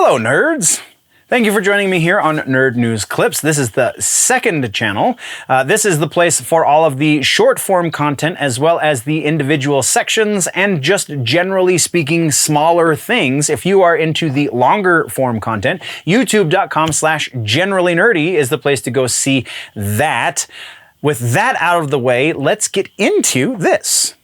Hello, nerds! Thank you for joining me here on Nerd News Clips. This is the second channel. This is the place for all of the short-form content as well as the individual sections and just generally speaking smaller things. If you are into the longer form content, youtube.com/generallynerdy is the place to go see that. With that out of the way, let's get into this.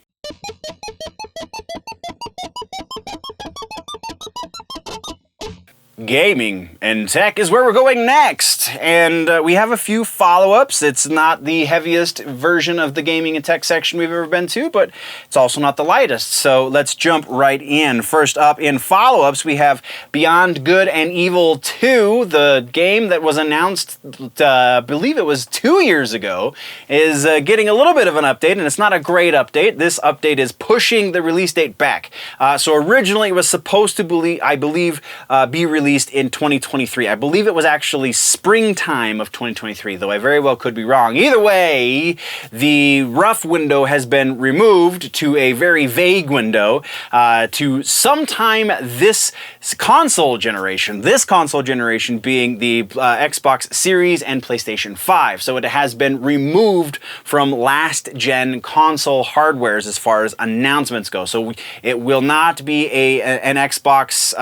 Gaming and tech is where we're going next, and we have a few follow-ups. It's not the heaviest version of the gaming and tech section we've ever been to, but it's also not the lightest, so let's jump right in. First up in follow-ups, we have Beyond Good and Evil 2, the game that was announced, I believe it was 2 years ago, is getting a little bit of an update, and it's not a great update. This update is pushing the release date back. So originally it was supposed to, be released in 2023. I believe it was actually springtime of 2023, though I very well could be wrong. Either way, the rough window has been removed to a very vague window to sometime this console generation. This console generation being the Xbox Series and PlayStation 5. So it has been removed from last gen console hardwares as far as announcements go. So it will not be an Xbox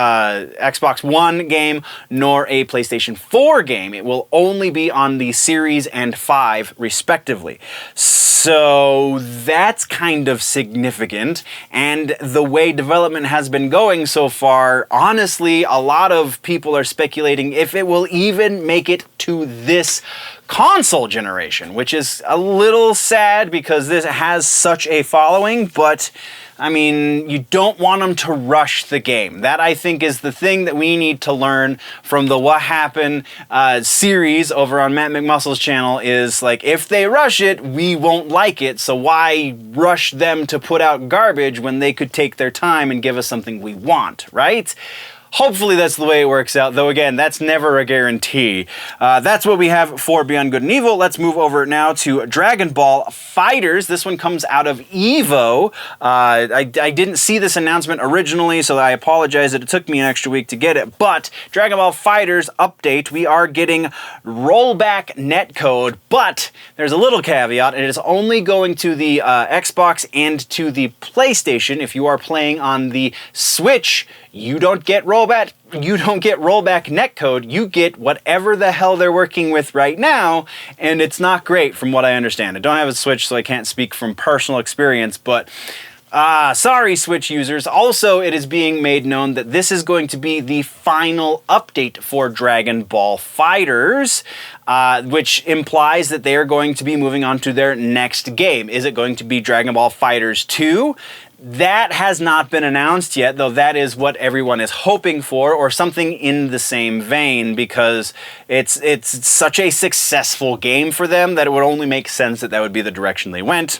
One game nor a PlayStation 4 game. It will only be on the Series and 5 respectively. So that's kind of significant, and the way development has been going so far, honestly, a lot of people are speculating if it will even make it to this console generation, which is a little sad because this has such a following, but I mean, you don't want them to rush the game. That, I think, is the thing that we need to learn from the What Happened series over on Matt McMuscle's channel is, like, if they rush it, we won't like it, so why rush them to put out garbage when they could take their time and give us something we want, right? Hopefully that's the way it works out, though again, that's never a guarantee. That's what we have for Beyond Good and Evil. Let's move over now to Dragon Ball Fighterz. This one comes out of EVO. I didn't see this announcement originally, so I apologize that it took me an extra week to get it, but Dragon Ball Fighterz update, we are getting Rollback Netcode, but there's a little caveat. It is only going to the Xbox and to the PlayStation. If you are playing on the Switch, you don't get rollback netcode, you get whatever the hell they're working with right now, and it's not great from what I understand. I don't have a Switch, so I can't speak from personal experience, but sorry, Switch users. Also, it is being made known that this is going to be the final update for Dragon Ball Fighterz, which implies that they are going to be moving on to their next game. Is it going to be Dragon Ball Fighterz 2? That has not been announced yet, though that is what everyone is hoping for, or something in the same vein, because it's such a successful game for them that it would only make sense that that would be the direction they went.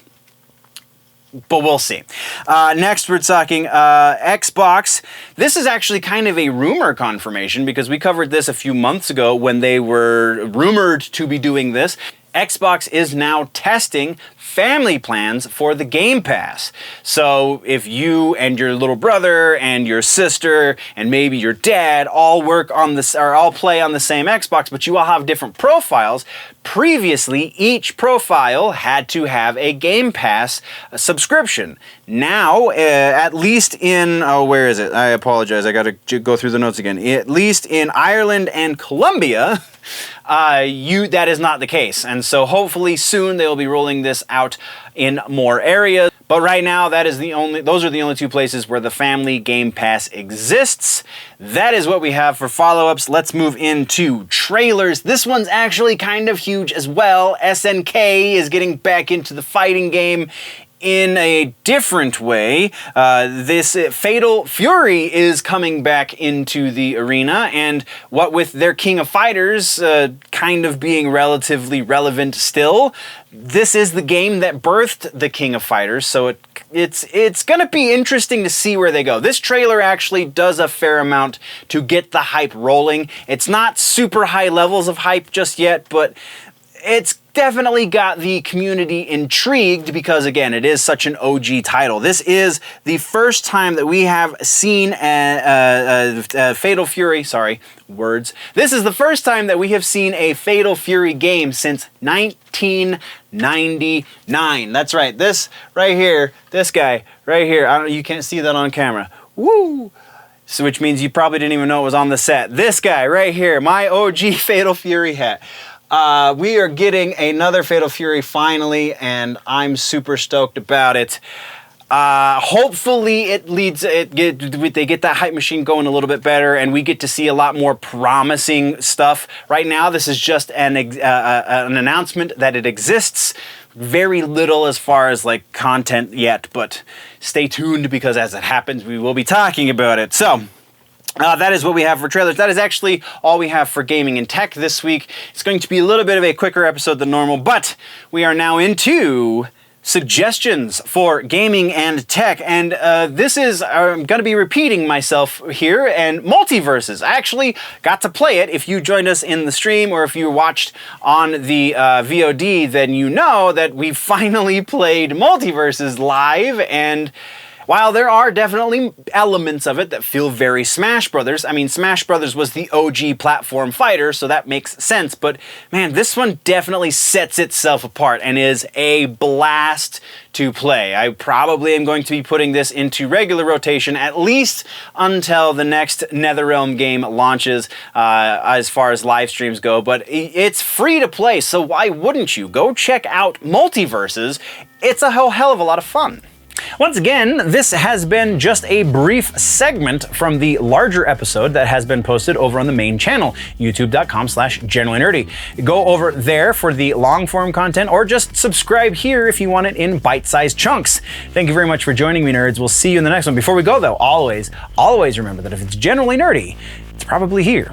But we'll see. Next, we're talking Xbox. This is actually kind of a rumor confirmation because we covered this a few months ago when they were rumored to be doing this. Xbox is now testing family plans for the Game Pass. So if you and your little brother and your sister and maybe your dad all work on this or all play on the same Xbox, but you all have different profiles, previously each profile had to have a Game Pass subscription. Now, at least in, where is it? I apologize, I gotta go through the notes again. At least in Ireland and Colombia, that is not the case, and so hopefully soon they'll be rolling this out in more areas. But right now, those are the only two places where the family Game Pass exists. That is what we have for follow-ups. Let's move into trailers. This one's actually kind of huge as well. SNK is getting back into the fighting game in a different way. This Fatal Fury is coming back into the arena, and what with their King of Fighters kind of being relatively relevant still, this is the game that birthed the King of Fighters, so it's gonna be interesting to see where they go. This trailer actually does a fair amount to get the hype rolling. It's not super high levels of hype just yet, but it's definitely got the community intrigued because, again, it is such an OG title. This is the first time that we have seen Fatal Fury, sorry, words. This is the first time that we have seen a Fatal Fury game since 1999. That's right, this right here, this guy right here, you can't see that on camera. Woo! So which means you probably didn't even know it was on the set. This guy right here, my OG Fatal Fury hat. We are getting another Fatal Fury finally, and I'm super stoked about it. Hopefully they get that hype machine going a little bit better, and we get to see a lot more promising stuff. Right now, this is just an announcement that it exists. Very little as far as like content yet, but stay tuned because as it happens, we will be talking about it. So. That is what we have for trailers. That is actually all we have for gaming and tech this week. It's going to be a little bit of a quicker episode than normal, but we are now into suggestions for gaming and tech, and this is, I'm going to be repeating myself here, and Multiversus. I actually got to play it. If you joined us in the stream or if you watched on the VOD, then you know that we finally played Multiversus live, and while there are definitely elements of it that feel very Smash Brothers, I mean, Smash Brothers was the OG platform fighter, so that makes sense, but man, this one definitely sets itself apart and is a blast to play. I probably am going to be putting this into regular rotation at least until the next NetherRealm game launches as far as live streams go, but it's free to play, so why wouldn't you? Go check out Multiversus. It's a whole hell of a lot of fun. Once again, this has been just a brief segment from the larger episode that has been posted over on the main channel, youtube.com/generallynerdy. Go over there for the long form content or just subscribe here if you want it in bite-sized chunks. Thank you very much for joining me, nerds. We'll see you in the next one. Before we go though, always remember that if it's generally nerdy, it's probably here.